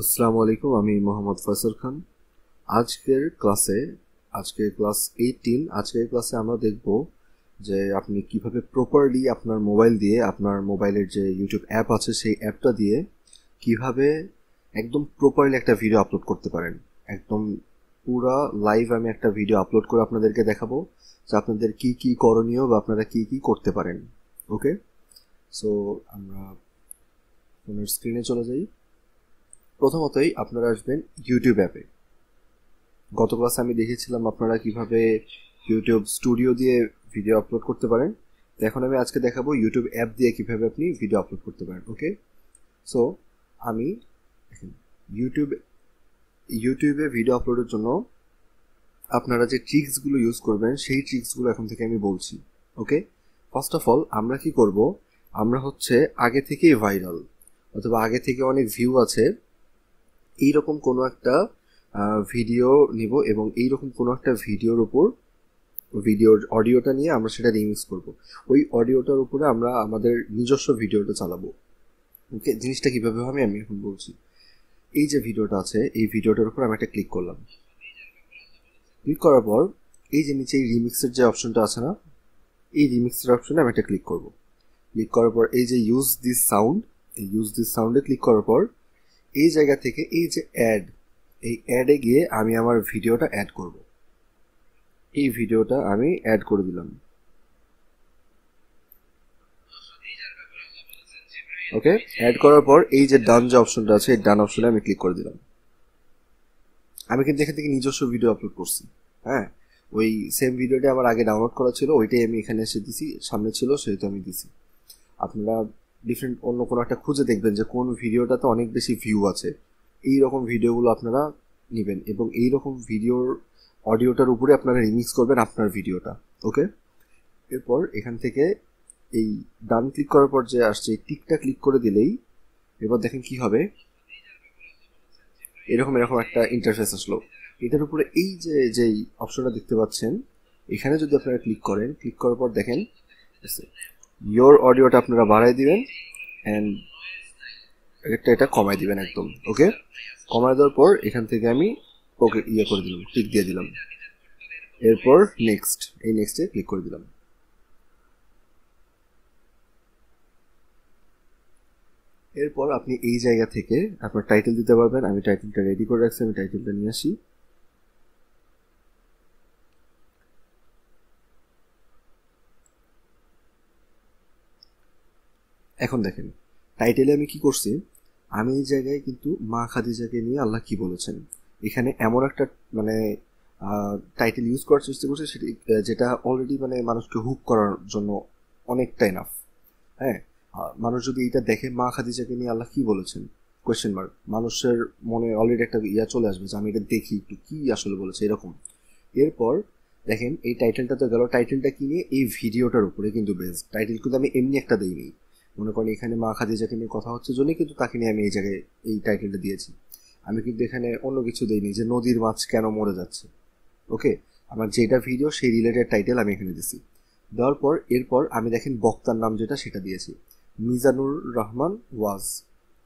আসসালামু আলাইকুম, আমি মোহাম্মদ ফয়সাল খান। আজকের ক্লাসে ক্লাস 18। আজকের ক্লাসে আমরা দেখব যে আপনি কিভাবে প্রপারলি আপনার মোবাইল দিয়ে, আপনার মোবাইলের যে ইউটিউব অ্যাপ আছে সেই অ্যাপটা দিয়ে কিভাবে একদম প্রপারলি একটা ভিডিও আপলোড করতে পারেন। একদম পুরা লাইভ আমি একটা ভিডিও আপলোড করে আপনাদেরকে দেখাবো যে আপনাদের কি কি করণীয় বা আপনারা কি কি করতে পারেন। ওকে, সো আমরা ফোনের স্ক্রিনে চলে যাই। প্রথমতই আপনারা আসবেন ইউটিউব অ্যাপে। গত ক্লাসে আমি দেখেছিলাম আপনারা কিভাবে ইউটিউব স্টুডিও দিয়ে ভিডিও আপলোড করতে পারেন। তো এখন আমি আজকে দেখাবো ইউটিউব অ্যাপ দিয়ে কিভাবে আপনি ভিডিও আপলোড করতে পারেন। ওকে, সো আমি ইউটিউবে ভিডিও আপলোডের জন্য আপনারা যে ট্রিক্সগুলো ইউজ করবেন সেই ট্রিক্সগুলো এখন থেকে আমি বলছি। ওকে, ফার্স্ট অফ অল আমরা কি করব, আমরা হচ্ছে আগে থেকেই ভাইরাল অথবা আগে থেকে অনেক ভিউ আছে এইরকম কোনো একটা ভিডিও নিব এবং এইরকম কোনো একটা ভিডিওর উপর ভিডিওর অডিওটা নিয়ে আমরা সেটা রিমিক্স করব। ওই অডিওটার উপরে আমরা আমাদের নিজস্ব ভিডিওটা চালাবো। ওকে, জিনিসটা কীভাবে হবে আমি এখন বলছি। এই যে ভিডিওটা আছে এই ভিডিওটার উপর আমি একটা ক্লিক করলাম। ক্লিক করার পর এই যে নিচে এই রিমিক্সের যে অপশনটা আছে না, এই রিমিক্সের অপশনে আমি একটা ক্লিক করব। ক্লিক করার পর এই যে ইউজ দিস সাউন্ডে ক্লিক করার পর এই জায়গা থেকে এই যে এই অ্যাডে গিয়ে আমি আমার ভিডিওটা অ্যাড করব। এই ভিডিওটা আমি অ্যাড করে দিলাম। ওকে, অ্যাড করার পর এই যে ডান যে অপশনটা আছে এই ডান অপশনে আমি ক্লিক করে দিলাম। আমি কিন্তু এখান থেকে নিজস্ব ভিডিও আপলোড করছি। হ্যাঁ, ওই সেম ভিডিওটা আমার আগে ডাউনলোড করা ছিল, ওইটাই আমি এখানে এসে দিছি, সামনে ছিল সেহেতু আমি দিছি। আপনারা ডিফারেন্ট অন্য কোনো একটা খুঁজে দেখবেন যে কোন ভিডিওটাতে অনেক বেশি ভিউ আছে, এই রকম ভিডিওগুলো আপনারা নেবেন এবং এই রকম ভিডিওর অডিওটার উপরে আপনারা রিমিক্স করবেন আপনার ভিডিওটা। ওকে, এরপর এখান থেকে এই ডান ক্লিক করার পর যে আসছে এই টিকটা ক্লিক করে দিলেই এবার দেখেন কি হবে, এরকম একটা ইন্টারফেস আসলো। এটার উপরে এই যে যেই অপশনটা দেখতে পাচ্ছেন এখানে যদি আপনারা ক্লিক করেন, ক্লিক করার পর দেখেন ইয়োর অডিওটা আপনারা বাড়াই দিবেন অ্যান্ড এটা কমাই দিবেন একদম। ওকে, কমাই দেওয়ার পর এখান থেকে আমি ওকে করে দিলাম, টিক দিয়ে দিলাম। এরপর নেক্সটে ক্লিক করে দিলাম। এরপর আপনি এই জায়গা থেকে আপনার টাইটেল দিতে পারবেন। আমি টাইটেলটা রেডি করে রাখছি, আমি টাইটেলটা নিয়ে আসি। এখন দেখেন টাইটেলে আমি কি করছি, আমি এই জায়গায় কিন্তু মা খাদিজাকে নিয়ে আল্লাহ কি বলেছেন এখানে এমন একটা মানে টাইটেল ইউজ করার চেষ্টা করছে সেটা যেটা অলরেডি মানে মানুষকে হুক করার জন্য অনেকটা এনাফ। হ্যাঁ, মানুষ যদি এটা দেখে মা খাদিজাকে নিয়ে আল্লাহ কি বলেছেন কোয়েশ্চেন মার্ক, মানুষের মনে অলরেডি একটা চলে আসবে যে আমি এটা দেখি একটু কি আসলে বলেছে এরকম। এরপর দেখেন এই টাইটেলটা তো গেল, টাইটেলটা কি নিয়ে, এই ভিডিওটার উপরে কিন্তু বেস্ট টাইটেল কিন্তু আমি এমনি একটা দিইনি। মনে করেন এখানে মা খাদিজাকে নিয়ে কথা হচ্ছে জন্যই কিন্তু তাকে নিয়ে আমি এই জায়গায় এই টাইটেলটা দিয়েছি। আমি কিন্তু এখানে অন্য কিছু দিইনি যে নদীর মাছ কেন মরে যাচ্ছে। ওকে, আমার যেটা ভিডিও সেই রিলেটেড টাইটেল আমি এখানে দিছি। দেওয়ার পর এরপর আমি দেখেন বক্তার নাম যেটা সেটা দিয়েছি মিজানুর রহমান ওয়াজ।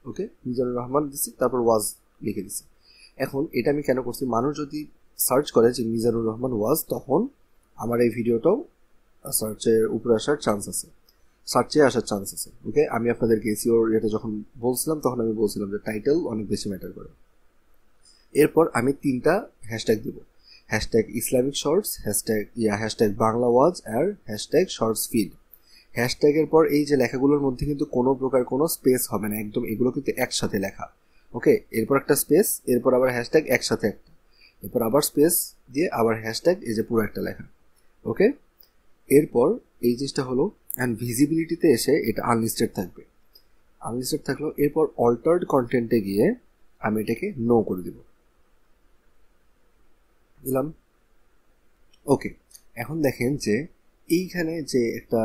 ওকে, মিজানুর রহমান দিছি, তারপর ওয়াজ লিখে দিছি। এখন এটা আমি কেন করছি, মানুষ যদি সার্চ করে যে মিজানুর রহমান ওয়াজ তখন আমার এই ভিডিওটাও সার্চের উপরে আসার চান্স আছে, ওকে, আমি আপনাদেরকে এসইওর এটা যখন বলছিলাম তখন আমি বলছিলাম যে টাইটেল অনেক বেশি ম্যাটার করে। এরপর আমি 3টা হ্যাশট্যাগ দেবো, hashtag Islamic shorts, hashtag Bangla ওয়াজ আর হ্যাশট্যাগ শর্টস ফিড। হ্যাশট্যাগের পর এই যে লেখাগুলোর মধ্যে কিন্তু কোনো প্রকার কোনো স্পেস হবে না, একদম এগুলো কিন্তু একসাথে লেখা। ওকে, এরপর একটা স্পেস, এরপর আবার হ্যাশট্যাগ একসাথে একটা, এরপর আবার স্পেস দিয়ে আবার হ্যাশট্যাগ, এই যে পুরো একটা লেখা। ওকে, এরপর এই জিনিসটা হলো অ্যান্ড ভিজিবিলিটিতে এসে এটা আনলিস্টেড থাকলো। এরপর অল্টার্ড কন্টেন্টে গিয়ে আমি এটাকে নো করে দিলাম। ওকে, এখন দেখেন যে এইখানে যে একটা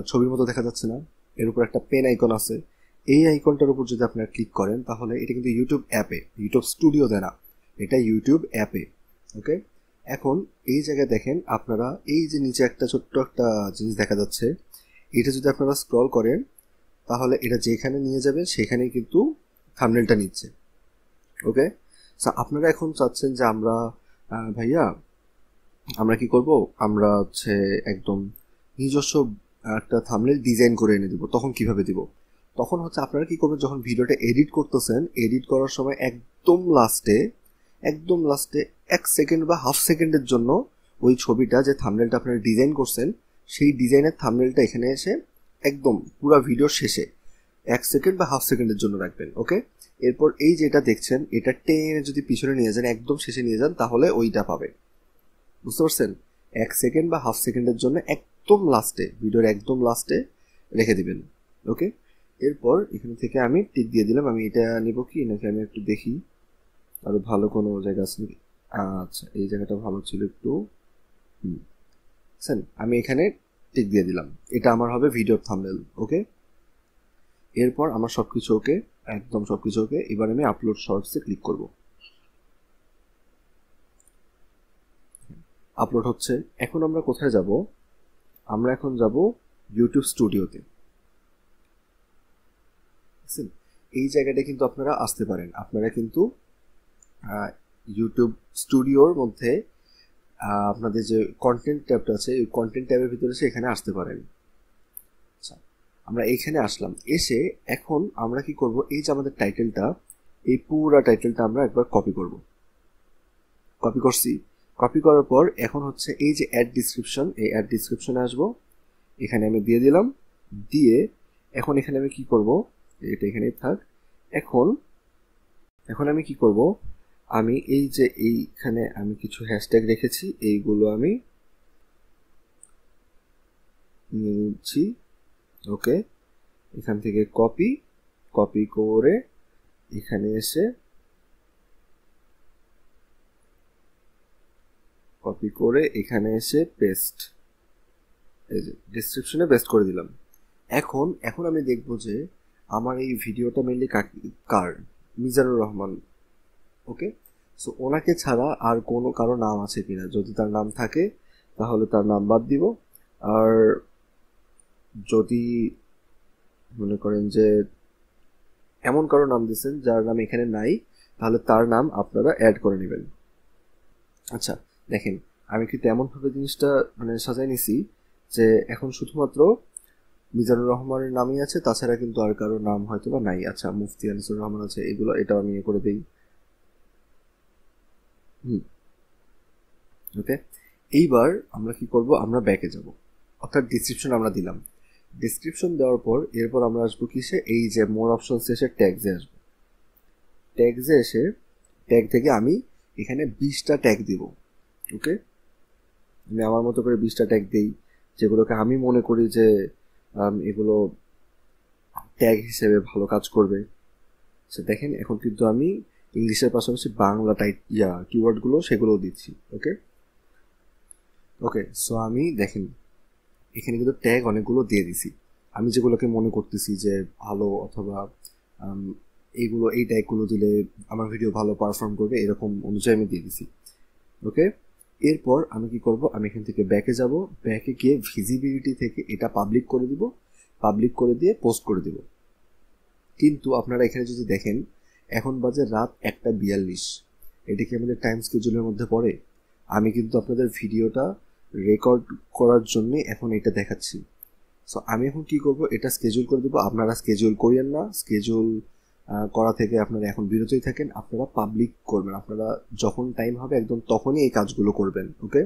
ছবির মতো দেখা যাচ্ছে না, এর উপর একটা পেন আইকন আছে, এই আইকনটার উপর যদি আপনারা ক্লিক করেন তাহলে এটা কিন্তু ইউটিউব অ্যাপে, ইউটিউব স্টুডিওতে না, এটা ইউটিউব অ্যাপে। ওকে, এখন এই জায়গায় দেখেন আপনারা এই যে নিচে একটা ছোট্ট একটা জিনিস দেখা যাচ্ছে, এটা যদি আপনারা স্ক্রল করেন তাহলে এটা যেখানে নিয়ে যাবেন সেখানেই কিন্তু থাম্বনেলটা নিচ্ছে। ওকে, সো আপনারা এখন চাচ্ছেন যে আমরা ভাইয়া আমরা কি করব, আমরা হচ্ছে একদম নিজস্ব একটা থাম্বনেল ডিজাইন করে এনে দিব, তখন কিভাবে দিব? তখন হচ্ছে আপনারা কি করবেন, যখন ভিডিওটা এডিট করতেছেন, এডিট করার সময় একদম লাস্টে 1 সেকেন্ড বা হাফ সেকেন্ডের জন্য ওই ছবিটা যে থাম্বনেলটা আপনারা ডিজাইন করছেন সেই ডিজাইনের থাম্বনেলটা এখানে এসে একদম পুরো ভিডিওর শেষে 1 সেকেন্ড বা হাফ সেকেন্ডের জন্য রাখবেন। ওকে, এরপর এই যেটা দেখছেন এটা টেনে যদি পিছনে নিয়ে যান, একদম শেষে নিয়ে যান, তাহলে ওইটা পাবে। বুঝতে পারছেন? 1 সেকেন্ড বা হাফ সেকেন্ডের জন্য একদম লাস্টে, ভিডিওর একদম লাস্টে রেখে দিবেন। ওকে, এরপর এখান থেকে আমি টিক দিয়ে দিলাম। আমি এটা নিব কি নাকি আমি একটু দেখি আরো ভালো কোনো জায়গা আছে নাকি। আচ্ছা, এই জায়গাটা ভালো ছিল একটু। আমি এখানে টিক দিয়ে দিলাম, এটা আমার হবে ভিডিওর থাম্বনেল। ওকে, এরপর আমার সবকিছু ওকে, একদম সবকিছু ওকে। এবার আমি আপলোড শর্টসে ক্লিক করব। আপলোড হচ্ছে। এখন আমরা কোথায় যাব? আমরা এখন যাব ইউটিউব স্টুডিওতে। এই জায়গাটা কিন্তু আপনারা আসতে পারেন। আপনারা কিন্তু ইউটিউব স্টুডিওর মধ্যে আপনাদের যে কন্টেন্ট ট্যাবটা আছে, এই কন্টেন্ট ট্যাবের ভিতরে এখানে আসতে পারেন। আচ্ছা, আমরা এইখানে আসলাম। এসে এখন আমরা কি করব, এই যে আমাদের টাইটেলটা, এই পুরো টাইটেলটা আমরা একবার কপি করব। কপি করছি। কপি করার পর এখন হচ্ছে এই যে অ্যাড ডিসক্রিপশন, এই অ্যাড ডিসক্রিপশনে আসবো, এখানে আমি দিয়ে দিলাম। দিয়ে এখন এখানে আমি কি করব, এটা এখানেই থাক। এখন আমি কি করব, আমি এই যে এইখানে আমি কিছু হ্যাশট্যাগ রেখেছি, এইগুলো আমি নিচ্ছি। ওকে, এখান থেকে কপি করে এখানে এসে পেস্ট, এই যে ডেসক্রিপশনে পেস্ট করে দিলাম। এখন আমি দেখব যে আমার এই ভিডিওটা মেনলি কার, মিজানুর রহমান। ওকে, সো ওনাকে ছাড়া আর কোনো কারো নাম আছে কিনা, যদি তার নাম থাকে তাহলে তার নাম বাদ দিব। আর যদি মনে করেন যে এমন কারো নাম দিচ্ছেন যার নাম এখানে নাই, তাহলে তার নাম আপনারা অ্যাড করে নেবেন। আচ্ছা, দেখেন আমি কিন্তু এমনভাবে জিনিসটা সাজাই নিছি যে এখন শুধুমাত্র মিজানুর রহমানের নামই আছে, তাছাড়া কিন্তু আর কারো নাম হয়তো বা নাই। আচ্ছা, মুফতি আনিসুর রহমান আছে, এগুলো এটাও আমি করে দিই। ওকে, এইবার আমরা কি করব, আমরা ব্যাকে যাব, অর্থাৎ ডিসক্রিপশন আমরা দিলাম। ডিসক্রিপশন দেওয়ার পর এরপর আমরা আসবো কিসে, এই যে মোর অপশনস এসে ট্যাগসে আসবো। ট্যাগসে এসে ট্যাগ থেকে আমি এখানে 20টা ট্যাগ দিব। ওকে, আমি আমার মতো করে 20টা ট্যাগ দিই, যেগুলোকে আমি মনে করি যে এগুলো ট্যাগ হিসেবে ভালো কাজ করবে। দেখেন এখন কিন্তু আমি ইংলিশের পাশাপাশি বাংলা কিওয়ার্ডগুলো সেগুলোও দিচ্ছি। ওকে, সো আমি দেখেন এখানে কিন্তু ট্যাগ অনেকগুলো দিয়ে দিছি, আমি যেগুলোকে মনে করতেছি যে ভালো, অথবা এই ট্যাগগুলো দিলে আমার ভিডিও ভালো পারফর্ম করবে, এরকম অনুযায়ী আমি দিয়ে দিছি। ওকে, এরপর আমি কি করব, আমি এখান থেকে ব্যাকে যাব। ব্যাকে গিয়ে ভিজিবিলিটি থেকে এটা পাবলিক করে দিব, পাবলিক করে দিয়ে পোস্ট করে দিব। কিন্তু আপনারা এখানে যদি দেখেন এখন বাজে রাত 1:42, এটা কি আমাদের টাইম স্কেজুলের মধ্যে পড়ে? আমি কিন্তু আপনাদের ভিডিওটা রেকর্ড করার জন্য এখন এটা দেখাচ্ছি। সো আমি এখন কি করব, এটা স্কেজুল করে দেবো। আপনারা স্কেজুল করিয়েন না, স্কেজুল করা থেকে আপনারা এখন বিরতই থাকেন। আপনারা পাবলিক করবেন, আপনারা যখন টাইম হবে একদম তখনই এই কাজগুলো করবেন। ওকে,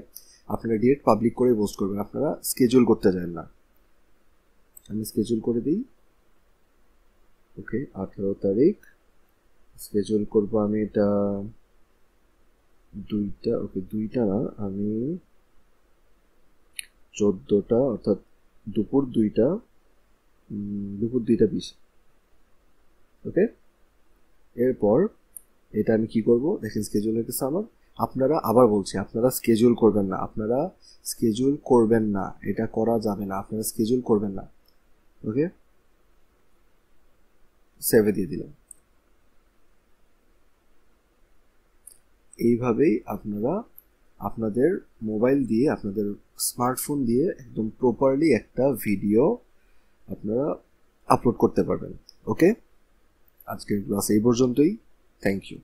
আপনারা ডিরেক্ট পাবলিক করে পোস্ট করবেন, আপনারা স্কেজুল করতে যান না। আমি স্কেজুল করে দিই। ওকে, 18 তারিখ স্কেজুল করব আমি, এটা 2টা। ওকে, 2টা না, আমি 14টা, অর্থাৎ দুপুর 2:20। ওকে, এরপর এটা আমি কি করব, দেখেন স্কেজুল হয়ে গেছে আমার। আপনারা আবার বলছি, আপনারা স্কেজুল করবেন না, এটা করা যাবে না, আপনারা স্কেজুল করবেন না। ওকে, সেভে দিয়ে দিলাম। এইভাবেই আপনারা আপনাদের মোবাইল দিয়ে, আপনাদের স্মার্টফোন দিয়ে একদম প্রপারলি একটা ভিডিও আপনারা আপলোড করতে পারবেন। ওকে, আজকের ক্লাস এই পর্যন্তই। Thank you.